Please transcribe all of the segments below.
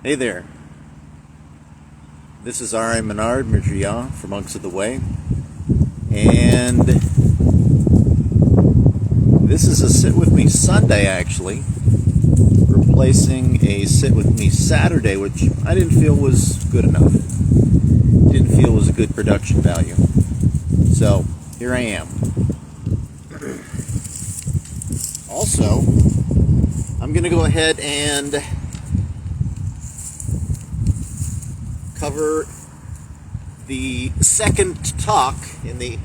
Hey there, this is A Manard Mitra Yah for Monks of the Way, and this is a Sit With Me Sunday, actually, replacing a Sit With Me Saturday, which I didn't feel was good enough. Didn't feel was a good production value. So, here I am. Also, I'm going to go ahead and cover the second talk in the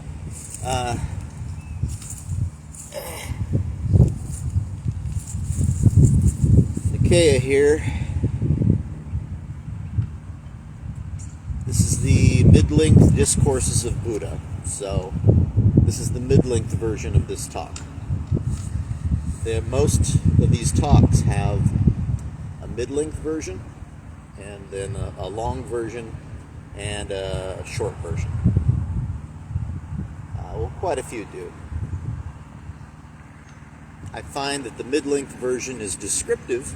Nikaya here. This is the mid-length discourses of Buddha. So this is the mid-length version of this talk. Most of these talks have a mid-length version, and then a long version, and a short version. Well, quite a few do. I find that the mid-length version is descriptive,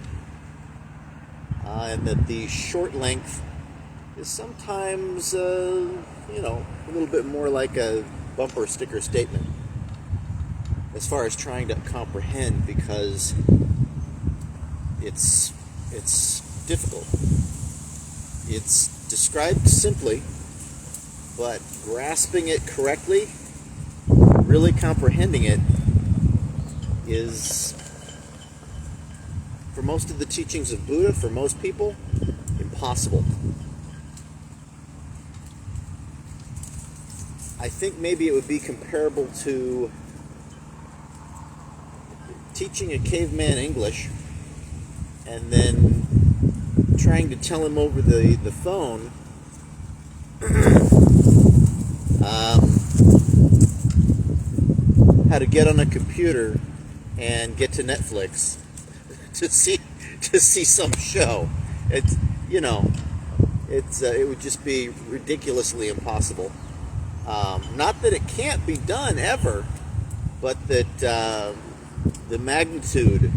and that the short length is sometimes, a little bit more like a bumper sticker statement as far as trying to comprehend, because it's difficult. It's described simply, but grasping it correctly, really comprehending it, is, for most of the teachings of Buddha, for most people, impossible. I think maybe it would be comparable to teaching a caveman English and then trying to tell him over the phone how to get on a computer and get to Netflix to see some show. It would just be ridiculously impossible. Not that it can't be done ever, but that the magnitude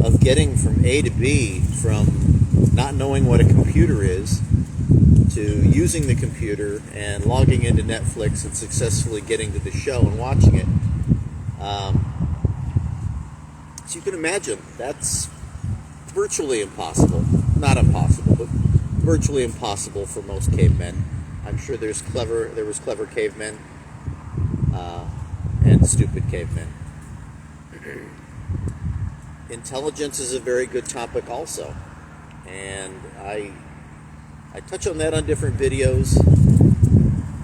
of getting from A to B, from not knowing what a computer is to using the computer and logging into Netflix and successfully getting to the show and watching it. So you can imagine that's virtually impossible. Not impossible, but virtually impossible for most cavemen. I'm sure there was clever cavemen and stupid cavemen. Intelligence is a very good topic also, and I touch on that on different videos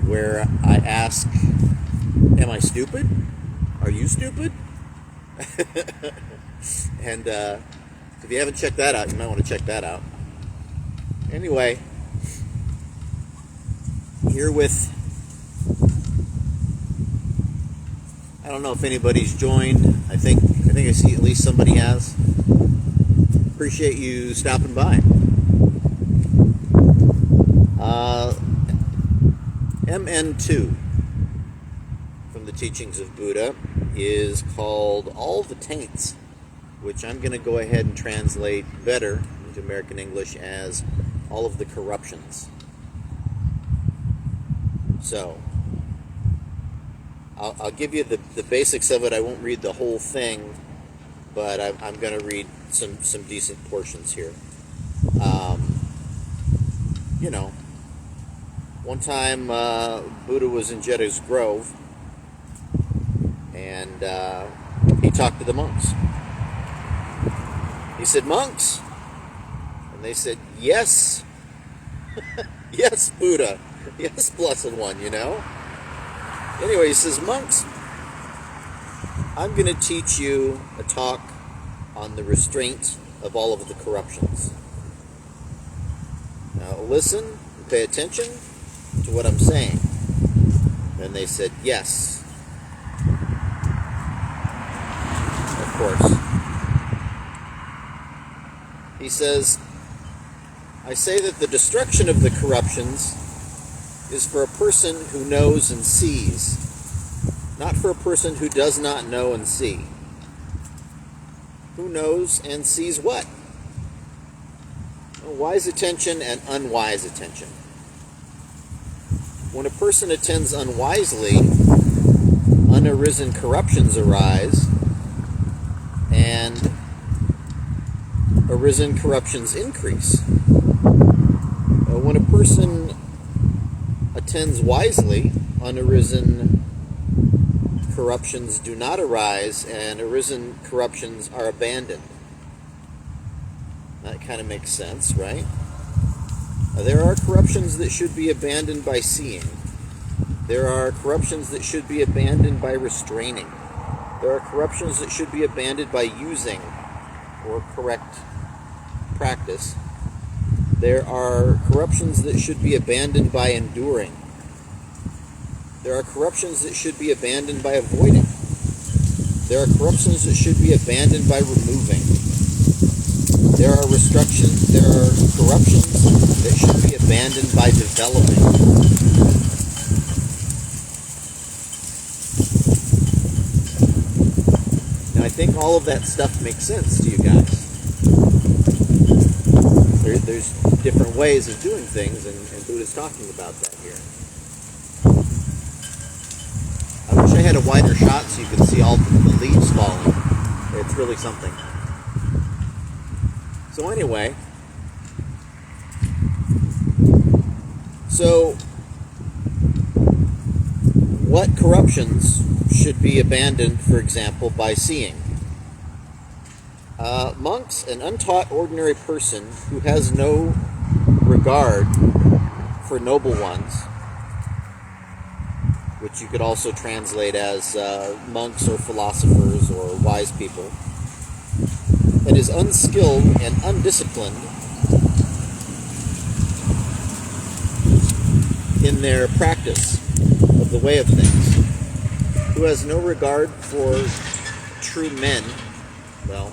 where I ask, am I stupid? Are you stupid? And if you haven't checked that out, you might want to check that out. Anyway, here with, I don't know if anybody's joined. I think I see at least somebody has. Appreciate you stopping by. MN2 from the teachings of Buddha is called All the Taints, which I'm going to go ahead and translate better into American English as all of the corruptions. So, I'll give you the basics of it. I won't read the whole thing, but I'm going to read some decent portions here. One time Buddha was in Jedda's Grove, and he talked to the monks. He said, "Monks?" And they said, "Yes." "Yes, Buddha. Yes, Blessed One, Anyway, he says, "Monks, I'm going to teach you a talk on the restraint of all of the corruptions. Now listen and pay attention to what I'm saying." And they said, "Yes." Of course. He says, "I say that the destruction of the corruptions is for a person who knows and sees, not for a person who does not know and see. Who knows and sees what? wise attention and unwise attention. When a person attends unwisely, unarisen corruptions arise, and arisen corruptions increase. When a person attends wisely, unarisen corruptions do not arise, and arisen corruptions are abandoned. That kind of makes sense, right? There are corruptions that should be abandoned by seeing. There are corruptions that should be abandoned by restraining. There are corruptions that should be abandoned by using or correct practice. There are corruptions that should be abandoned by enduring. There are corruptions that should be abandoned by avoiding. There are corruptions that should be abandoned by removing. There are corruptions that should be abandoned by developing. Now, I think all of that stuff makes sense to you guys. There's different ways of doing things, and Buddha's talking about that here. I wish I had a wider shot so you could see all the leaves falling. It's really something. So anyway, what corruptions should be abandoned, for example, by seeing? Monks, an untaught ordinary person who has no regard for noble ones, which you could also translate as monks or philosophers or wise people, and is unskilled and undisciplined in their practice of the way of things, who has no regard for true men, well,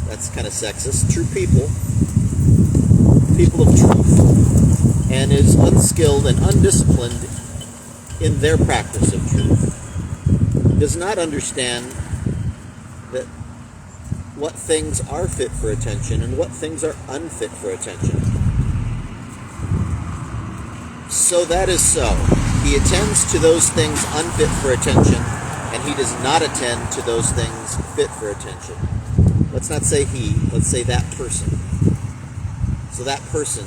that's kind of sexist, true people of truth, and is unskilled and undisciplined in their practice of truth, does not understand that what things are fit for attention and what things are unfit for attention. So that is so. He attends to those things unfit for attention, and he does not attend to those things fit for attention. Let's not say he, let's say that person. So that person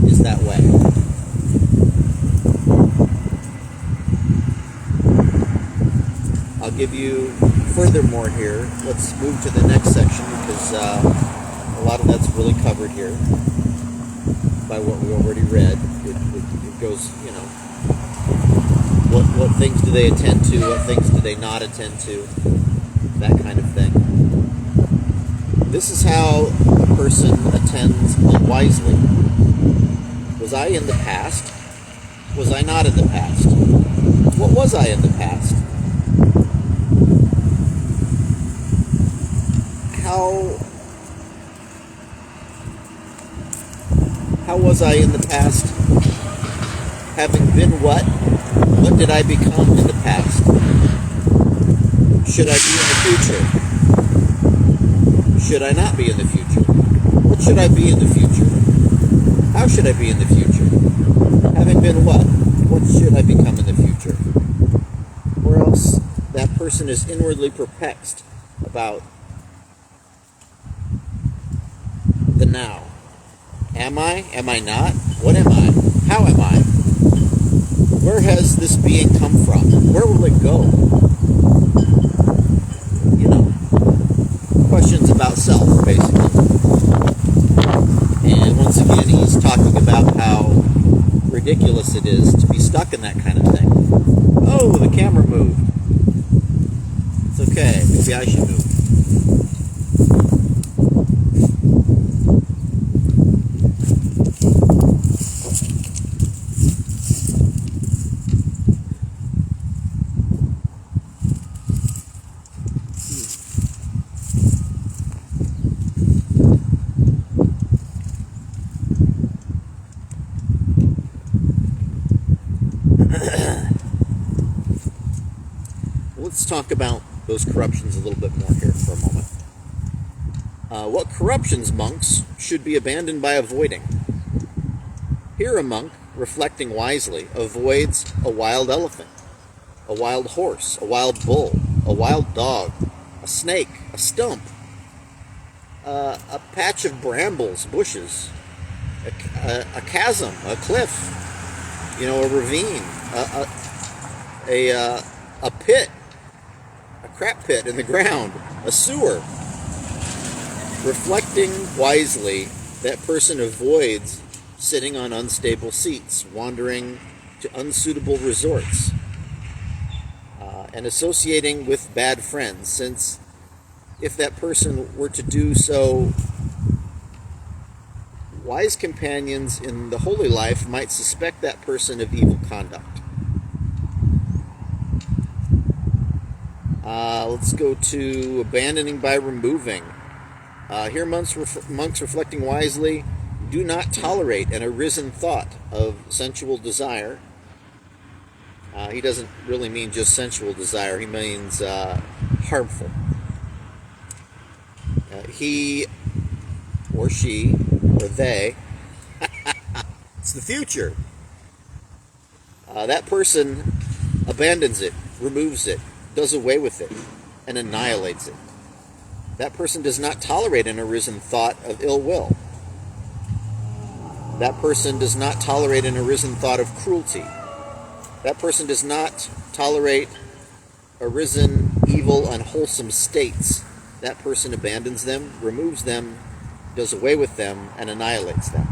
is that way. I'll give you furthermore here. Let's move to the next section because a lot of that's really covered here by what we already read. It goes, what things do they attend to, what things do they not attend to, that kind of thing. This is how a person attends unwisely. Was I in the past? Was I not in the past? What was I in the past? How was I in the past? Having been what? What did I become in the past? Should I be in the future? Should I not be in the future? What should I be in the future? How should I be in the future? Having been what? What should I become in the future? Or else that person is inwardly perplexed about the now. Am I? Am I not? What am I? How am I? Where has this being come from? Where will it go? Questions about self, basically. And once again, he's talking about how ridiculous it is to be stuck in that kind of thing. Oh, the camera moved. It's okay. Maybe I should move. Let's talk about those corruptions a little bit more here for a moment. What corruptions monks should be abandoned by avoiding? Here a monk, reflecting wisely, avoids a wild elephant, a wild horse, a wild bull, a wild dog, a snake, a stump, a patch of brambles, bushes, a chasm, a cliff, a ravine, a pit, a crap pit in the ground, a sewer. Reflecting wisely, that person avoids sitting on unstable seats, wandering to unsuitable resorts, and associating with bad friends, since if that person were to do so, wise companions in the holy life might suspect that person of evil conduct. Let's go to abandoning by removing. Here monks reflecting wisely do not tolerate an arisen thought of sensual desire. He doesn't really mean just sensual desire, he means harmful. He or she or they, it's the future. That person abandons it, removes it, does away with it, and annihilates it. That person does not tolerate an arisen thought of ill will. That person does not tolerate an arisen thought of cruelty. That person does not tolerate arisen, evil, unwholesome states. That person abandons them, removes them, does away with them, and annihilates them.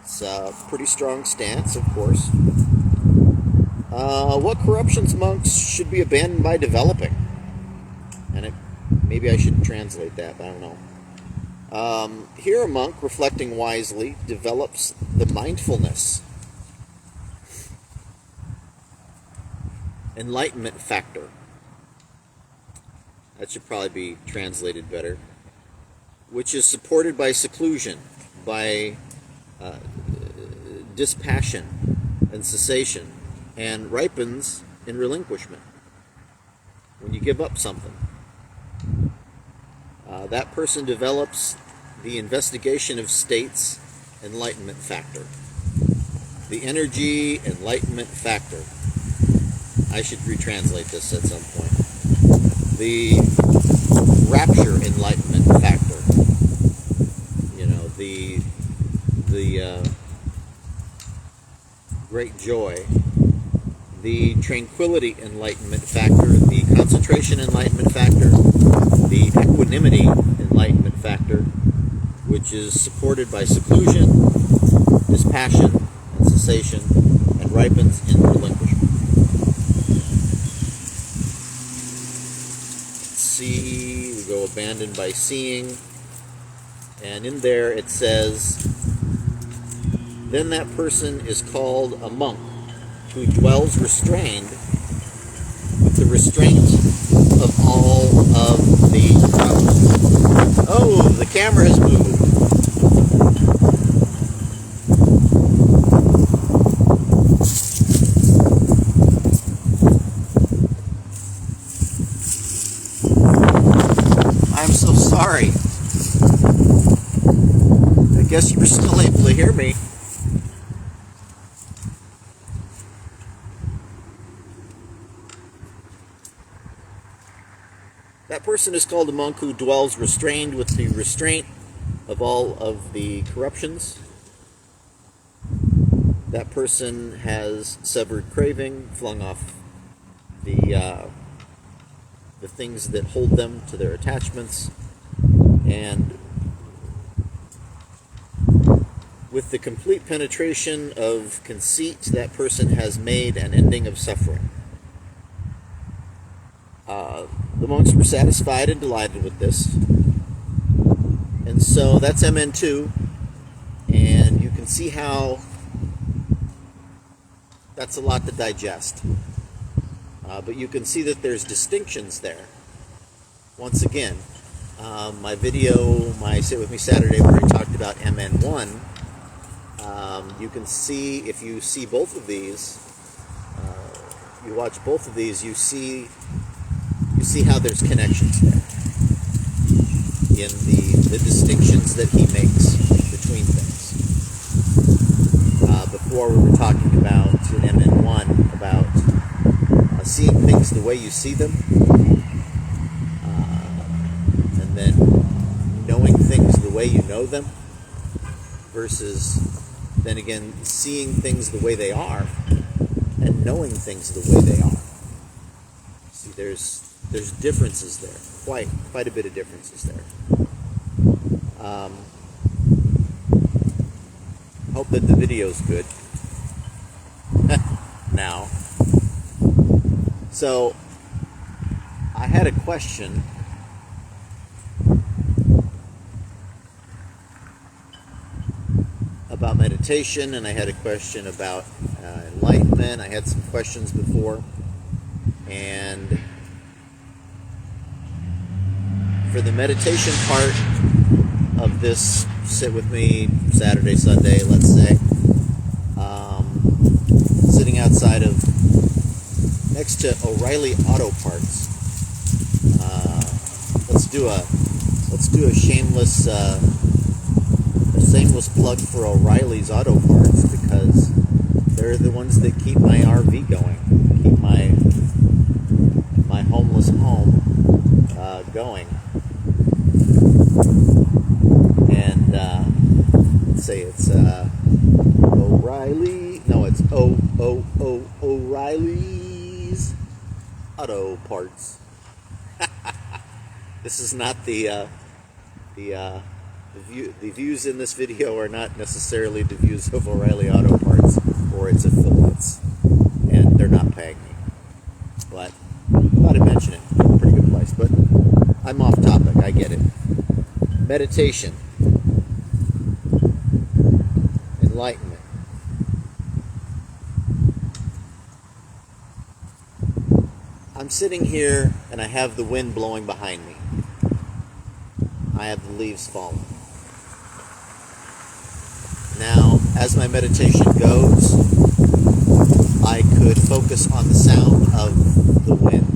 It's a pretty strong stance, of course. What corruptions monks should be abandoned by developing? And maybe I should translate that, but I don't know. Here a monk, reflecting wisely, develops the mindfulness, enlightenment factor. That should probably be translated better. Which is supported by seclusion, by dispassion and cessation, and ripens in relinquishment. When you give up something, that person develops the investigation of states, enlightenment factor. The energy enlightenment factor. I should retranslate this at some point. The rapture enlightenment factor. The great joy. The tranquility enlightenment factor, the concentration enlightenment factor, the equanimity enlightenment factor, which is supported by seclusion, dispassion, and cessation, and ripens in relinquishment. Let's see, we go abandoned by seeing, and in there it says, then that person is called a monk, who dwells restrained with the restraint of all of the corruptions. Oh, the camera has moved. I'm so sorry. I guess you were still able to hear me. That person is called a monk who dwells restrained with the restraint of all of the corruptions. That person has severed craving, flung off the things that hold them to their attachments, and with the complete penetration of conceit, that person has made an ending of suffering. The monks were satisfied and delighted with this. And so that's MN2. And you can see how that's a lot to digest. But you can see that there's distinctions there. Once again, my video, my Sit With Me Saturday, where I talked about MN1, you can see, if you see both of these, you watch both of these, you see how there's connections there. in the distinctions that he makes between things. Before we were talking about in MN1 about seeing things the way you see them, and then knowing things the way you know them, versus then again seeing things the way they are and knowing things the way they are. See, there's differences there, quite a bit of differences there. Hope that the video's good now. So I had a question about meditation, and I had a question about enlightenment. I had some questions before, and for the meditation part of this sit with me Saturday, Sunday, let's say, sitting outside of next to O'Reilly Auto Parts. Let's do a shameless plug for O'Reilly's Auto Parts, because they're the ones that keep my RV going, keep my homeless home going. And let's say it's O'Reilly. No, it's O'Reilly's Auto Parts. This is not the views in this video are not necessarily the views of O'Reilly Auto Parts or its affiliates, and they're not paying me. But I thought I'd mention it. Pretty good place, but I'm off topic. I get it. Meditation, enlightenment. I'm sitting here and I have the wind blowing behind me. I have the leaves falling. Now, as my meditation goes, I could focus on the sound of the wind.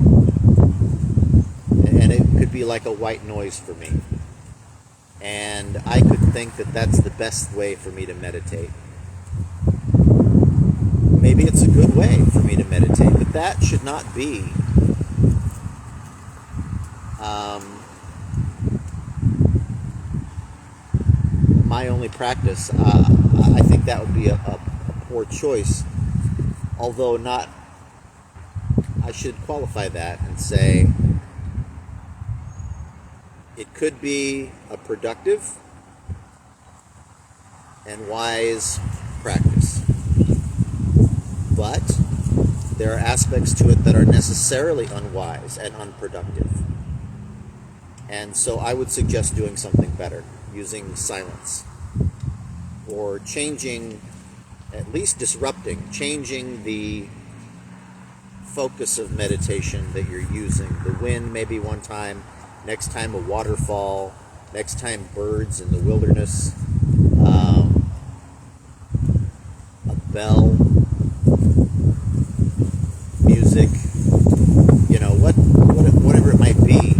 And it could be like a white noise for me. And I could think that that's the best way for me to meditate. Maybe it's a good way for me to meditate, but that should not be my only practice. I think that would be a poor choice, although not. I should qualify that and say it could be a productive and wise practice, but there are aspects to it that are necessarily unwise and unproductive. And so I would suggest doing something better, using silence, or changing, at least disrupting, changing the focus of meditation that you're using. The wind maybe one time, next time a waterfall, next time birds in the wilderness, a bell, music, whatever it might be.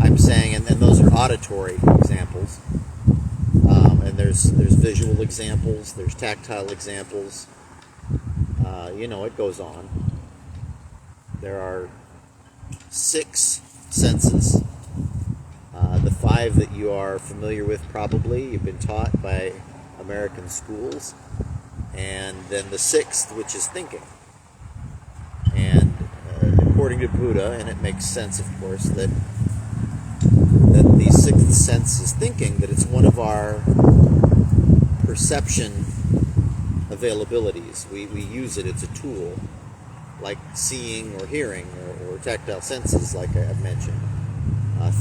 I'm saying, and then those are auditory examples, and there's visual examples, there's tactile examples. It goes on. There are 6 senses. The 5 that you are familiar with, probably you've been taught by American schools, and then the 6th, which is thinking. And according to Buddha, and it makes sense, of course, that the 6th sense is thinking, that it's one of our perception availabilities. We use it, it's a tool, like seeing or hearing or tactile senses, like I've mentioned.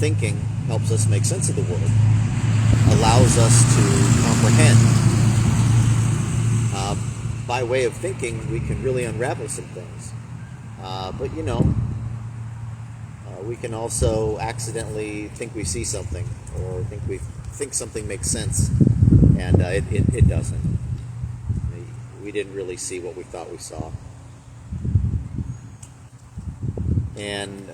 Thinking helps us make sense of the world, allows us to comprehend. By way of thinking, we can really unravel some things. But we can also accidentally think we see something, or think something makes sense, and it doesn't. We didn't really see what we thought we saw. And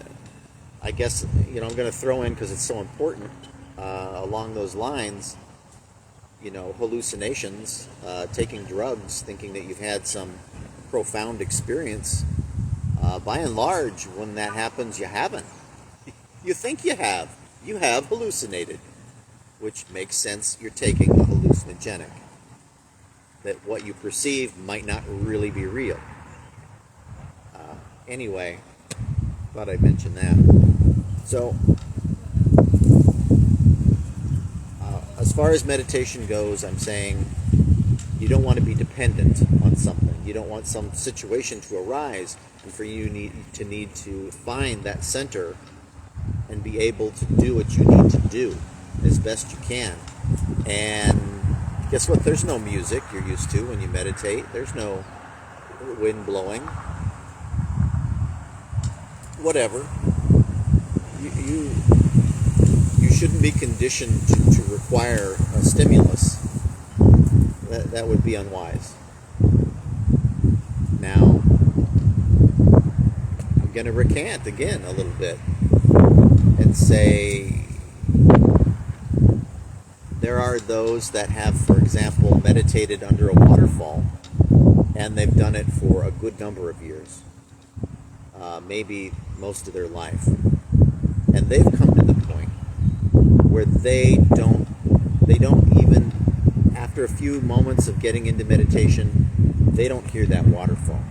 I guess I'm going to throw in, because it's so important, along those lines, hallucinations, taking drugs, thinking that you've had some profound experience. By and large, when that happens, you haven't. You think you have. You have hallucinated, which makes sense. You're taking a hallucinogenic. That what you perceive might not really be real. Anyway, thought I'd mention that. So, as far as meditation goes, I'm saying you don't want to be dependent on something. You don't want some situation to arise and for you need to find that center and be able to do what you need to do as best you can. And guess what? There's no music you're used to when you meditate. There's no wind blowing. Whatever. You shouldn't be conditioned to require a stimulus. That would be unwise. Now, I'm going to recant again a little bit and say there are those that have, for example, meditated under a waterfall, and they've done it for a good number of years, maybe most of their life, and they've come to the point where they don't even, after a few moments of getting into meditation, they don't hear that waterfall.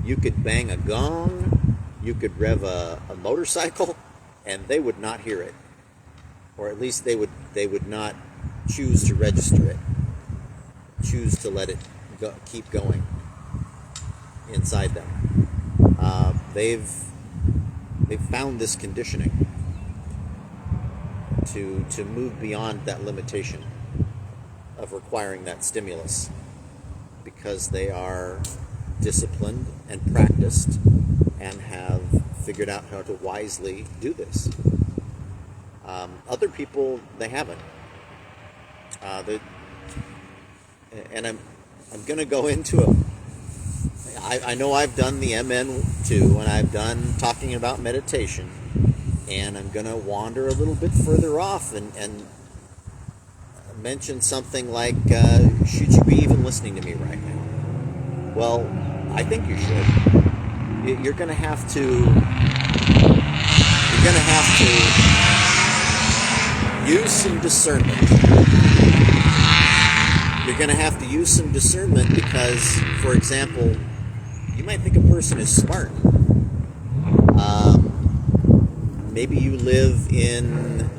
You could bang a gong, you could rev a motorcycle, and they would not hear it, or at least they would not choose to register it, choose to let it keep going inside them. They've found this conditioning to move beyond that limitation of requiring that stimulus, because they are disciplined and practiced and have figured out how to wisely do this. Other people, they haven't. And I'm going to go into I know I've done the MN too, and I've done talking about meditation, and I'm going to wander a little bit further off and mention something like, should you be even listening to me right now? Well, I think you should. You're going to have to use some discernment. You're going to have to use some discernment because, for example, you might think a person is smart. Maybe you live in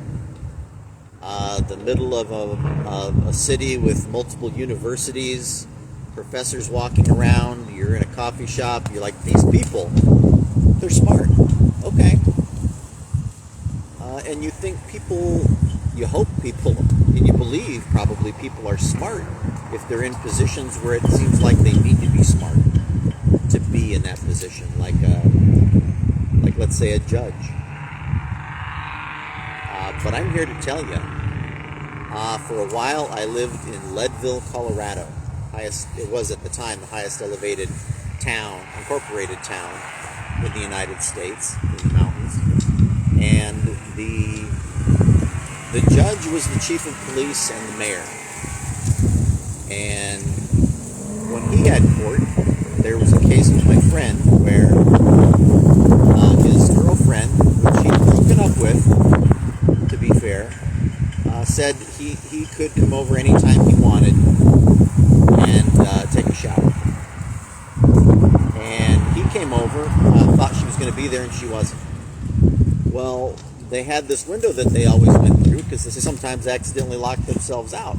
the middle of a city with multiple universities, professors walking around, you're in a coffee shop, you're like, these people, they're smart. Okay. And you think people, you hope people, and you believe probably people are smart if they're in positions where it seems like they need to be smart to be in that position, like let's say a judge. But I'm here to tell you, for a while I lived in Leadville, Colorado. It was at the time the highest elevated town, incorporated town in the United States, in the mountains. And the judge was the chief of police and the mayor. And when he had court, there was a case with my friend where his girlfriend, which he'd broken up with, to be fair, said he could come over anytime he wanted and take a shower. And he came over, thought she was going to be there, and she wasn't. Well, they had this window that they always went through because they sometimes accidentally locked themselves out.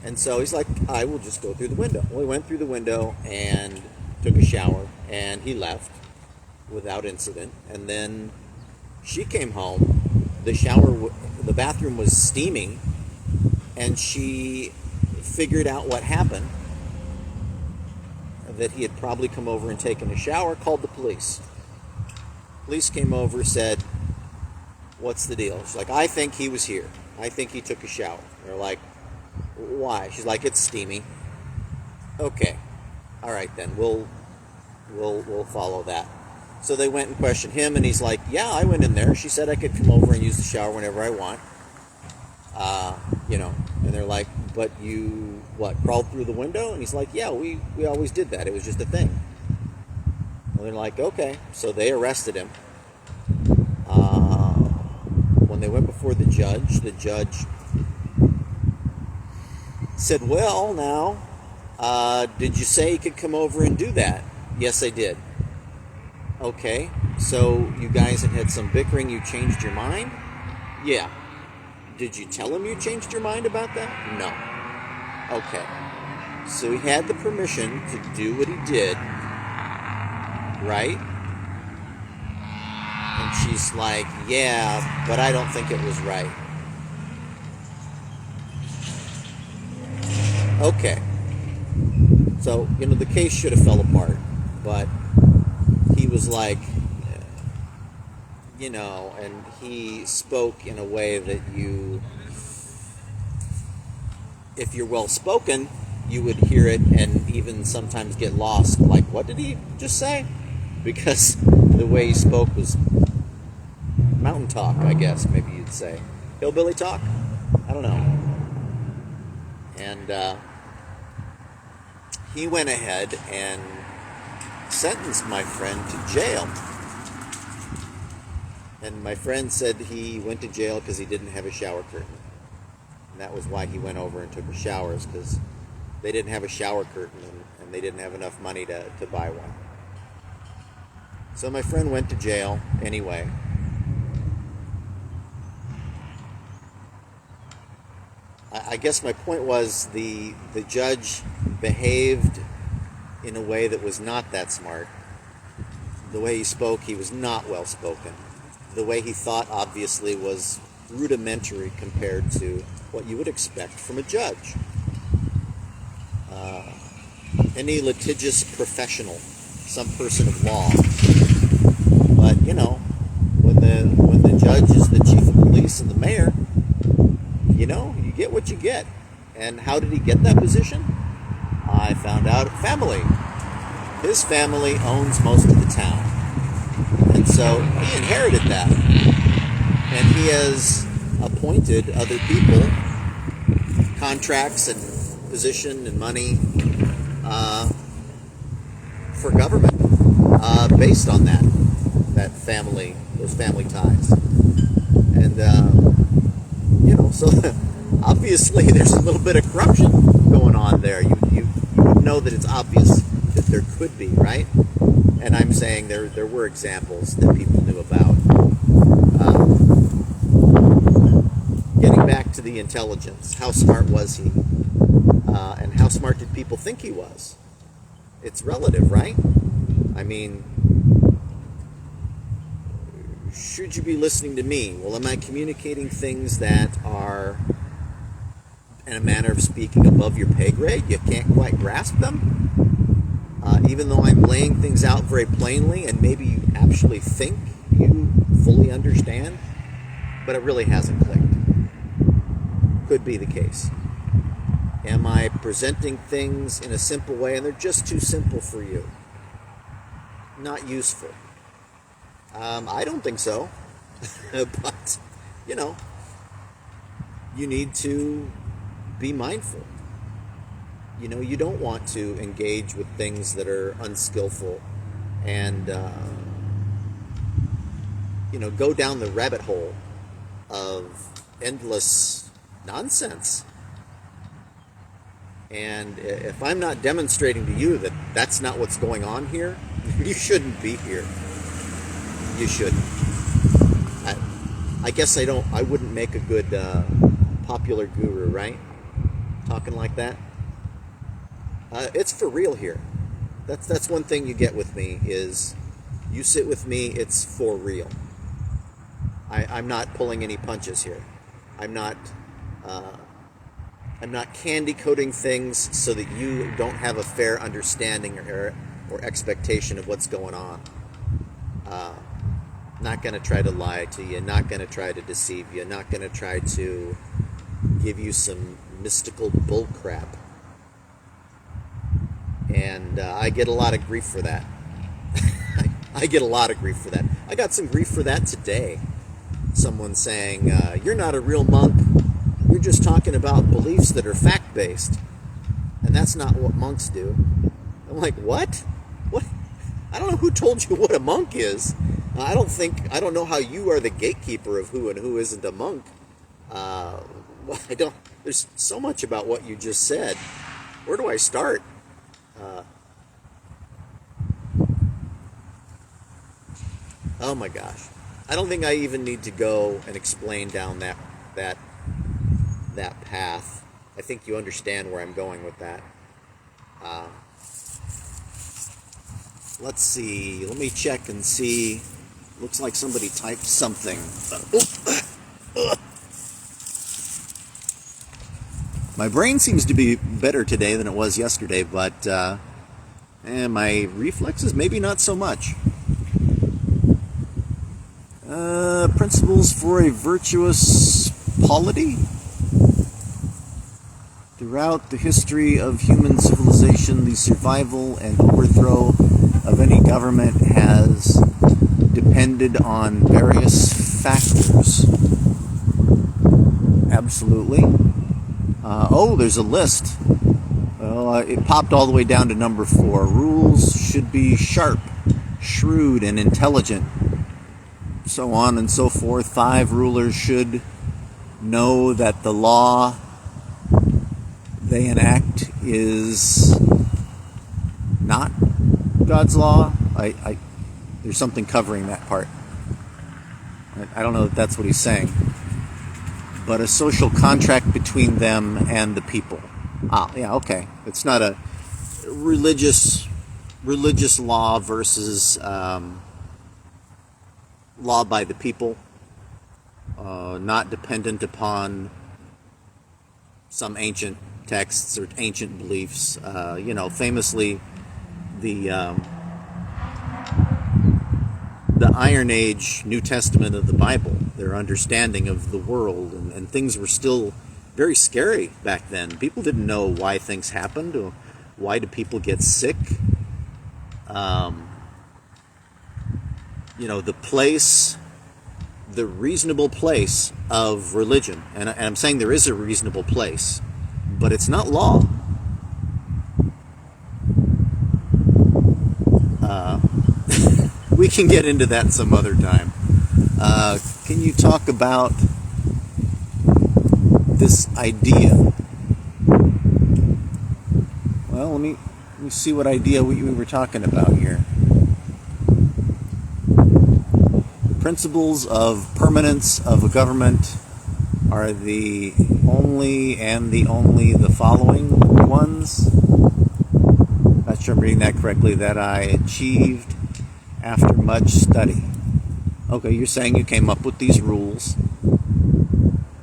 And so he's like, I will just go through the window. Well, he went through the window and took a shower, and he left without incident. And then she came home. The bathroom was steaming, and she figured out what happened, that he had probably come over and taken a shower, called the police. Police came over, said, what's the deal? She's like, I think he was here. I think he took a shower. They're like, why? She's like, it's steamy. Okay. All right then. We'll follow that. So they went and questioned him, and he's like, yeah, I went in there. She said I could come over and use the shower whenever I want. And they're like, but you, crawled through the window? And he's like, yeah, we always did that. It was just a thing. And they're like, okay. So they arrested him. When they went before the judge said, well, now, did you say you could come over and do that? Yes, I did. Okay, so you guys had some bickering, you changed your mind? Yeah. Did you tell him you changed your mind about that? No. Okay. So he had the permission to do what he did, right? And she's like, yeah, but I don't think it was right. Okay. So, the case should have fell apart, but he was like, and he spoke in a way that if you're well spoken, you would hear it and even sometimes get lost. Like, what did he just say? Because the way he spoke was mountain talk, I guess, maybe you'd say. Hillbilly talk? I don't know. And he went ahead and sentenced my friend to jail. And my friend said he went to jail because he didn't have a shower curtain. And that was why he went over and took a shower, because they didn't have a shower curtain and they didn't have enough money to buy one. So my friend went to jail anyway. I guess my point was the judge behaved in a way that was not that smart. The way he spoke, he was not well spoken. The way he thought, obviously, was rudimentary compared to what you would expect from a judge. Any litigious professional, some person of law. But, when the judge is the chief of police and the mayor, you get what you get. And how did he get that position? I found out family. His family owns most of the town. And so he inherited that. And he has appointed other people, contracts and position and money for government based on that family, those family ties. And, so obviously there's a little bit of corruption going on there. You would know that it's obvious that there could be, right? And I'm saying there were examples that people knew about. Getting back to the intelligence, how smart was he? And how smart did people think he was? It's relative, right? I mean, should you be listening to me? Well, am I communicating things that are, in a manner of speaking, above your pay grade? You can't quite grasp them? Even though I'm laying things out very plainly, and maybe you actually think you fully understand, but it really hasn't clicked. Could be the case. Am I presenting things in a simple way, and they're just too simple for you? Not useful. I don't think so. But, you need to be mindful. You don't want to engage with things that are unskillful and, go down the rabbit hole of endless nonsense. And if I'm not demonstrating to you that that's not what's going on here, you shouldn't be here. You shouldn't. I guess I wouldn't make a good popular guru, right? Talking like that. It's for real here. That's one thing you get with me is you sit with me, it's for real. I'm not pulling any punches here. I'm not candy coating things so that you don't have a fair understanding or expectation of what's going on. Not going to try to lie to you, not going to try to deceive you, not going to try to give you some mystical bull crap. And I get a lot of grief for that. I get a lot of grief for that. I got some grief for that today. Someone saying, you're not a real monk. You're just talking about beliefs that are fact-based. And that's not what monks do. I'm like, what? What? I don't know who told you what a monk is. I don't know how you are the gatekeeper of who and who isn't a monk. There's so much about what you just said. Where do I start? Oh my gosh. I don't think I even need to go and explain down that path. I think you understand where I'm going with that. Let's see. Let me check and see. Looks like somebody typed something. My brain seems to be better today than it was yesterday, but my reflexes, maybe not so much. Principles for a virtuous polity. Throughout the history of human civilization, the survival and overthrow of any government has depended on various factors. Absolutely. There's a list. It popped all the way down to number 4. Rules should be sharp, shrewd, and intelligent. So on and so forth. 5, rulers should know that the law they enact is not God's law. There's something covering that part. I don't know if that's what he's saying. But a social contract between them and the people. Okay. It's not a religious law versus law by the people. Not dependent upon some ancient texts or ancient beliefs. Famously, the Iron Age New Testament of the Bible, their understanding of the world, and things were still very scary back then. People didn't know why things happened, or why do people get sick. The reasonable place of religion, and I'm saying there is a reasonable place, but it's not law. We can get into that some other time. Can you talk about this idea? Well, let me see what idea we were talking about here. The principles of permanence of a government are the following ones. Not sure I'm reading that correctly. That I achieved after much study. Okay, you're saying you came up with these rules.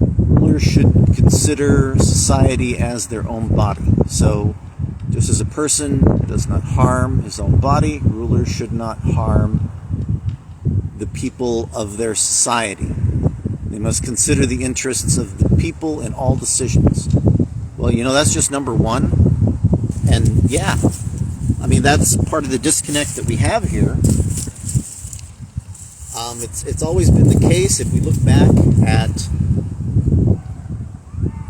Rulers should consider society as their own body. So, just as a person does not harm his own body, rulers should not harm the people of their society. They must consider the interests of the people in all decisions. Well, that's just number 1. And yeah, that's part of the disconnect that we have here. It's always been the case, if we look back at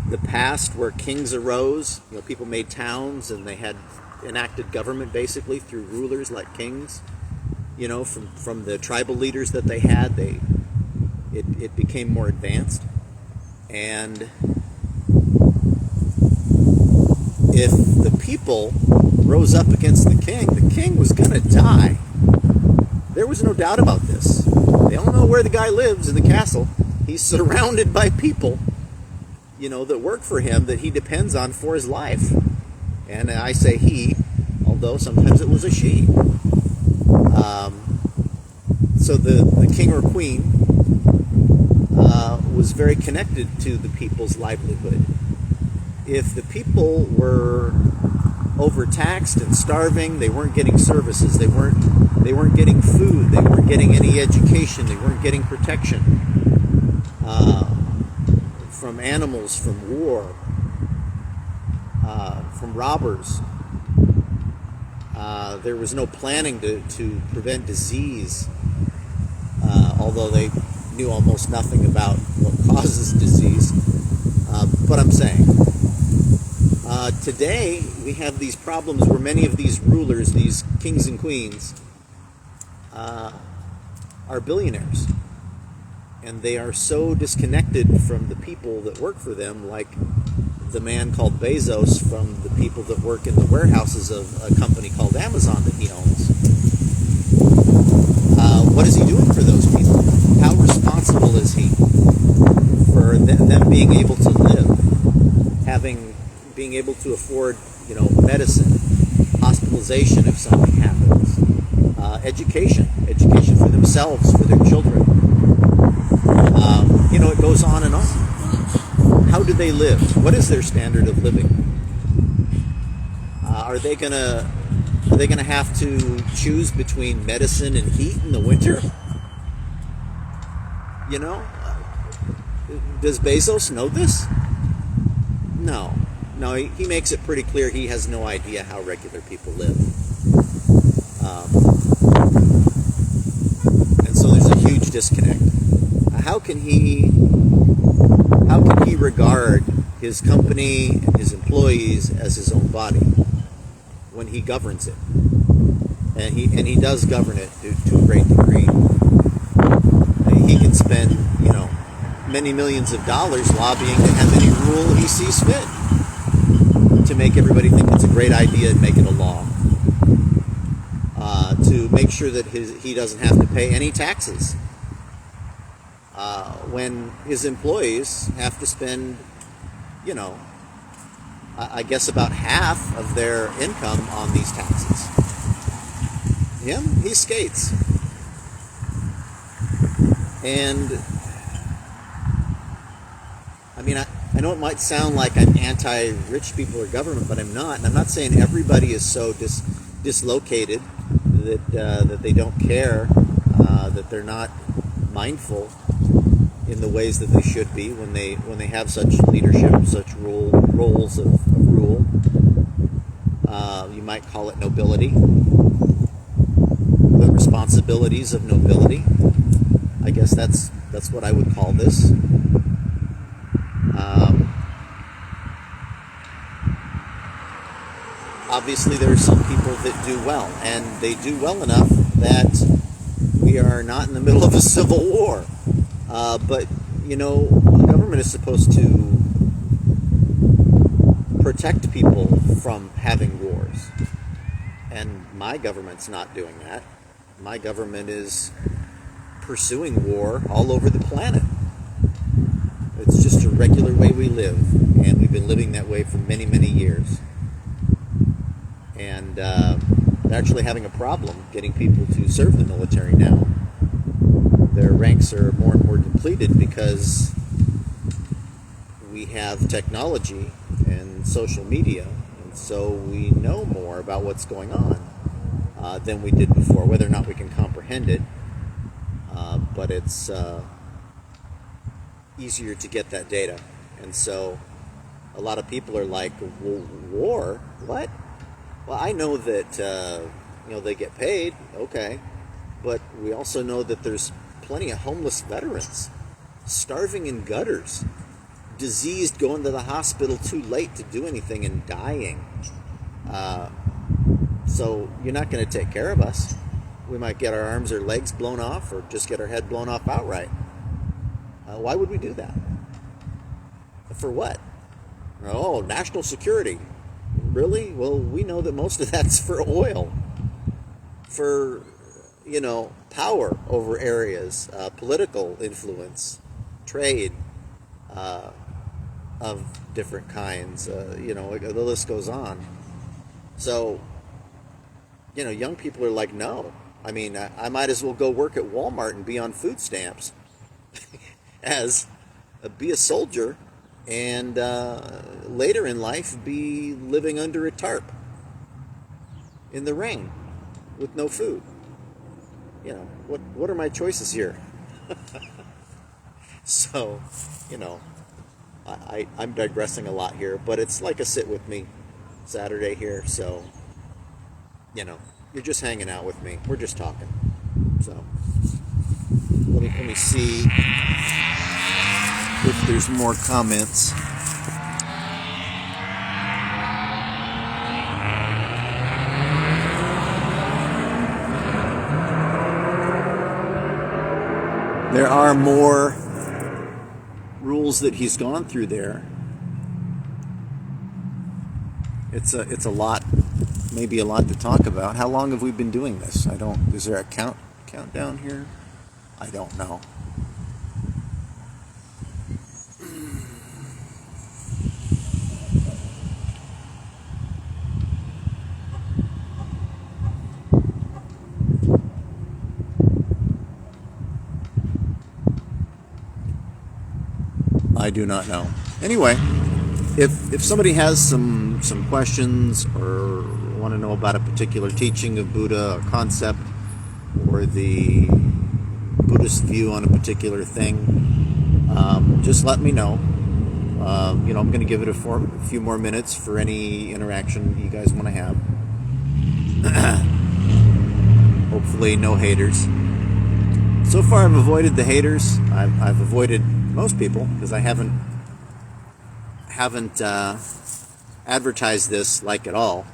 the past where kings arose, people made towns and they had enacted government basically through rulers like kings. From the tribal leaders that they had, it became more advanced. And if the people rose up against the king was going to die. There was no doubt about this. They don't know where the guy lives in the castle. He's surrounded by people, that work for him, that he depends on for his life. And I say he, although sometimes it was a she. So the king or queen was very connected to the people's livelihood. If the people were overtaxed and starving, they weren't getting services, they weren't getting food, they weren't getting any education, they weren't getting protection from animals, from war, from robbers. There was no planning to prevent disease, although they knew almost nothing about what causes disease. But I'm saying, today we have these problems where many of these rulers, these kings and queens, are billionaires. And they are so disconnected from the people that work for them, like the man called Bezos from the people that work in the warehouses of a company called Amazon that he owns. What is he doing for those people? How responsible is he for them being able to live, being able to afford, medicine, hospitalization if something happens, education for themselves, for their children. It goes on and on. How do they live? What is their standard of living? Are they gonna have to choose between medicine and heat in the winter? Does Bezos know this? No, he makes it pretty clear he has no idea how regular people live. And so there's a huge disconnect. How can he regard his company and his employees as his own body when he governs it? And he does govern it to a great degree. He can spend, many millions of dollars lobbying to have any rule he sees fit to make everybody think it's a great idea and make it a law. To make sure that he doesn't have to pay any taxes. When his employees have to spend, I guess about half of their income on these taxes. He skates. And, I know it might sound like I'm anti-rich people or government, but I'm not. And I'm not saying everybody is so dislocated that they don't care, that they're not mindful in the ways that they should be when they have such leadership, such roles of rule. You might call it nobility, the responsibilities of nobility. I guess that's what I would call this. Obviously, there are some people that do well, and they do well enough that we are not in the middle of a civil war. But, government is supposed to protect people from having wars. And my government's not doing that. My government is pursuing war all over the planet. It's just a regular way we live, and we've been living that way for many, many years. And they're actually having a problem getting people to serve the military now. Their ranks are more and more depleted because we have technology and social media, and so we know more about what's going on than we did before. Whether or not we can comprehend it, but it's easier to get that data. And so a lot of people are like, well, war? What? Well, I know that they get paid, okay, but we also know that there's plenty of homeless veterans starving in gutters, diseased, going to the hospital too late to do anything and dying. So you're not going to take care of us. We might get our arms or legs blown off, or just get our head blown off outright. Why would we do that? For what? Oh, national security. Really? Well, we know that most of that's for oil, for power over areas, political influence, trade of different kinds. The list goes on. So, young people are like, no. I might as well go work at Walmart and be on food stamps as be a soldier and later in life be living under a tarp in the rain with no food. What are my choices here? So, I'm digressing a lot here, but it's like a sit with me Saturday here. So you know, you're just hanging out with me. We're just talking. So let me see if there's more comments. There are more rules that he's gone through there. It's a lot, maybe a lot to talk about. How long have we been doing this? Is there a countdown here? I don't know. I do not know. Anyway, if somebody has some questions or want to know about a particular teaching of Buddha or concept or the Buddhist view on a particular thing, just let me know. I'm going to give it a few more minutes for any interaction you guys want to have. Hopefully no haters. So far I've avoided the haters. I've avoided most people because I haven't advertised this like at all.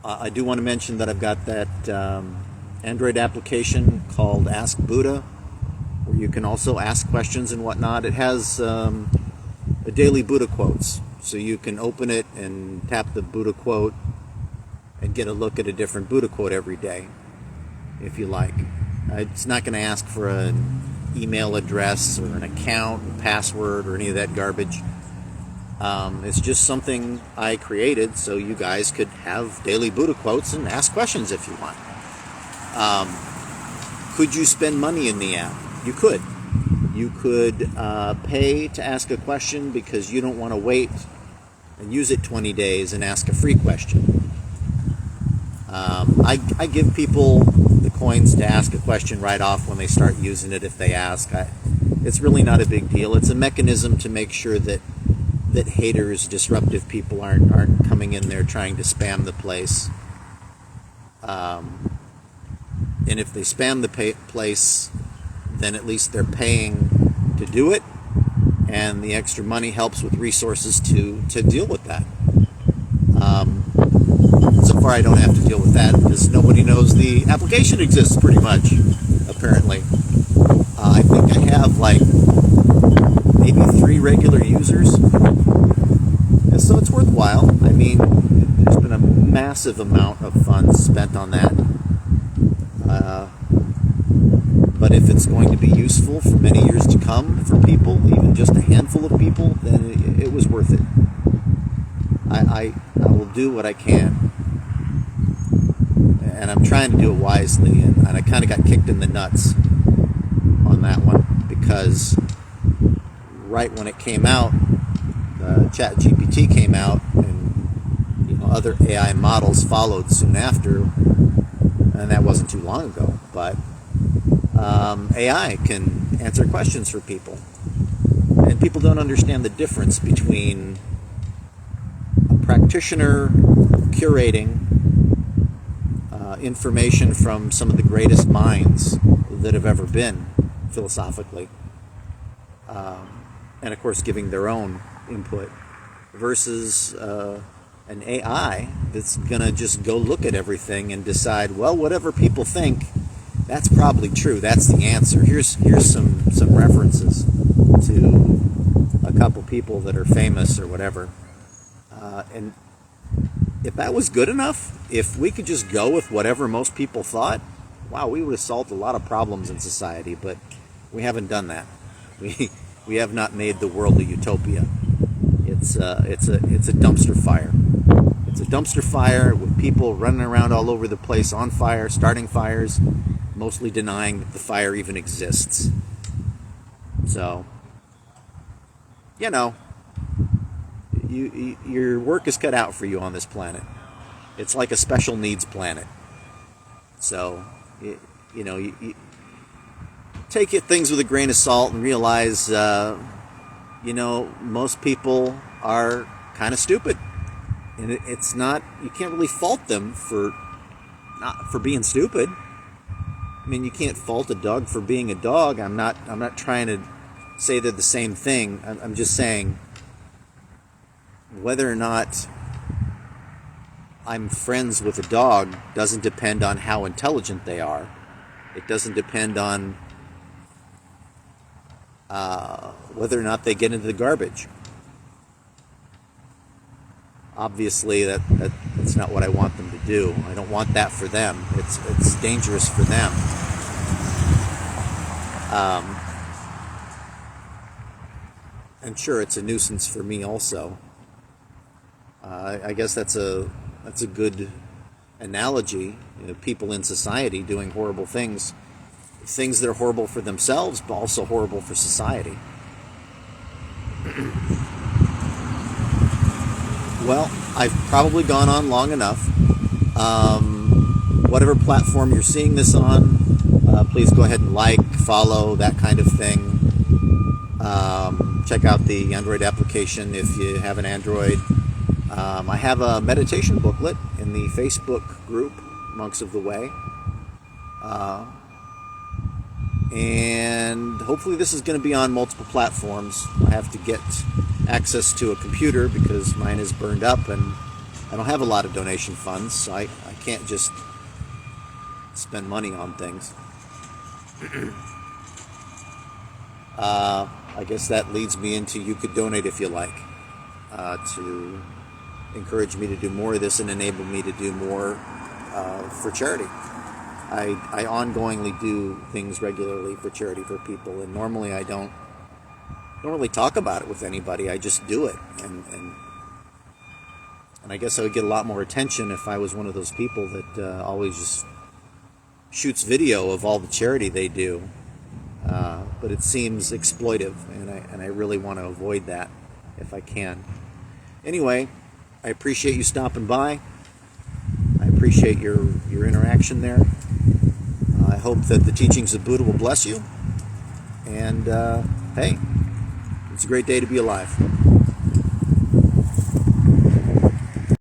I do want to mention that I've got that Android application called Ask Buddha, where you can also ask questions and whatnot. It has a daily Buddha quotes, so you can open it and tap the Buddha quote and get a look at a different Buddha quote every day, if you like. It's not going to ask for an email address or an account, or password, or any of that garbage. It's just something I created so you guys could have daily Buddha quotes and ask questions if you want. Could you spend money in the app? You could. You could pay to ask a question because you don't want to wait and use it 20 days and ask a free question. I give people the coins to ask a question right off when they start using it if they ask. It's really not a big deal. It's a mechanism to make sure that haters, disruptive people aren't coming in there trying to spam the place. And if they spam the place, then at least they're paying to do it, and the extra money helps with resources to deal with that. So far I don't have to deal with that because nobody knows the application exists pretty much, apparently. I think I have like maybe 3 regular users, and so it's worthwhile. I mean, there's been a massive amount of funds spent on that. But if it's going to be useful for many years to come for people, even just a handful of people, then it was worth it. I will do what I can. And I'm trying to do it wisely, and I kind of got kicked in the nuts on that one because right when it came out, ChatGPT came out, and other AI models followed soon after, and that wasn't too long ago. But AI can answer questions for people, and people don't understand the difference between a practitioner curating information from some of the greatest minds that have ever been philosophically, and of course giving their own input, versus an AI that's gonna just go look at everything and decide, well, whatever people think, that's probably true, that's the answer. Here's some references to a couple people that are famous or whatever, and if that was good enough, if we could just go with whatever most people thought, wow, we would have solved a lot of problems in society. But we haven't done that. We have not made the world a utopia. It's a dumpster fire. It's a dumpster fire with people running around all over the place on fire, starting fires, mostly denying that the fire even exists. So, your work is cut out for you on this planet. It's like a special needs planet. So, you take things with a grain of salt and realize, most people are kind of stupid. And it's not, you can't really fault them for being stupid. I mean, you can't fault a dog for being a dog. I'm not trying to say they're the same thing. I'm just saying whether or not I'm friends with a dog doesn't depend on how intelligent they are. It doesn't depend on whether or not they get into the garbage. Obviously, that's not what I want them to do. I don't want that for them. It's dangerous for them. And sure, it's a nuisance for me also. I guess that's a good analogy. You know, people in society doing horrible things that are horrible for themselves, but also horrible for society. Well, I've probably gone on long enough. Whatever platform you're seeing this on, please go ahead and like, follow, that kind of thing. Check out the Android application if you have an Android. I have a meditation booklet in the Facebook group, Monks of the Way. And hopefully this is going to be on multiple platforms. I have to get access to a computer because mine is burned up and I don't have a lot of donation funds, so I can't just spend money on things. I guess that leads me into you could donate if you like, to encourage me to do more of this and enable me to do more for charity. I ongoingly do things regularly for charity for people, and normally I don't really talk about it with anybody. I just do it, and I guess I would get a lot more attention if I was one of those people that always just shoots video of all the charity they do. But it seems exploitive, and I really want to avoid that if I can. Anyway, I appreciate you stopping by. I appreciate your interaction there. I hope that the teachings of Buddha will bless you. And hey, it's a great day to be alive.